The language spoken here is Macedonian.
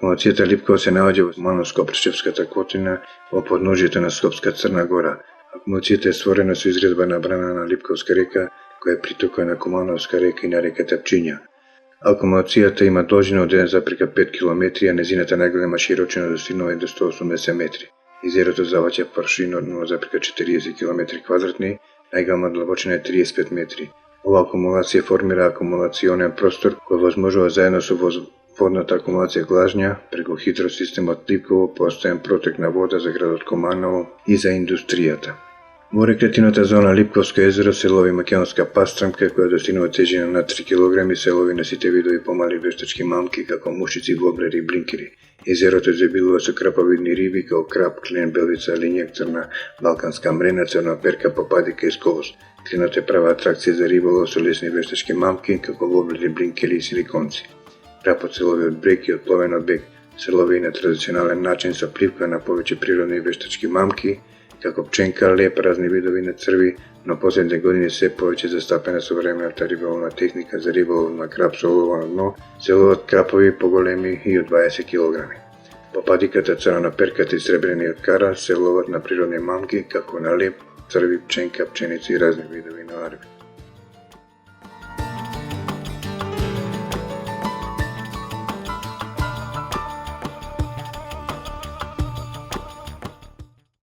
Акумулацијата Липково се наоѓа во Мано-Скопчевската котлина во подножјето на Скопска Црна Гора. Акумулацијата е створена со изградба на брана на Липковска река, која е притока на Кумановска река и на реката Пчиња. Акумулацијата има должина од 1,5 км, а незината најголема широчина достигнува до 180 метри. Езерото заваќа површина од 0,40 km2, најголема длабочина е 35 метри. Ова акумулација формира акумулационен простор кој возможува заедно со водната акумулација глажња преку хидросистемот Липково постојан протек на вода за градот Куманово и за индустријата. Во рекреативната зона Липковско езеро се лови македонска пастрамка која достигнува тежина над 3 кг и се лови на сите видови помали вештачки мамки како мушици, воблери и блинкери. Езерото изобилува со краповидни риби како крап, клен, белвица, лињак, црна балканска мрена, црна перка, попадика и сколос. Кленот е права атракција за риболов со лесни вештачки мамки како воблери, блинкери и силиконци. Крапот се лови од брег и од пловен од бег. Се лови и на традиционален начин со пливка на повеќе природни вештачки мамки, како пченка, леп, разни видови на црви, но последните години се повеќе застапена современата риболовна техника за риболов на крап со оловано дно, се ловат крапови поголеми и од 20 кг. Попадиката, црна перката и сребрениот кара се ловат на природни мамки, како на леп, црви, пченка, пченица и разни видови на ларви.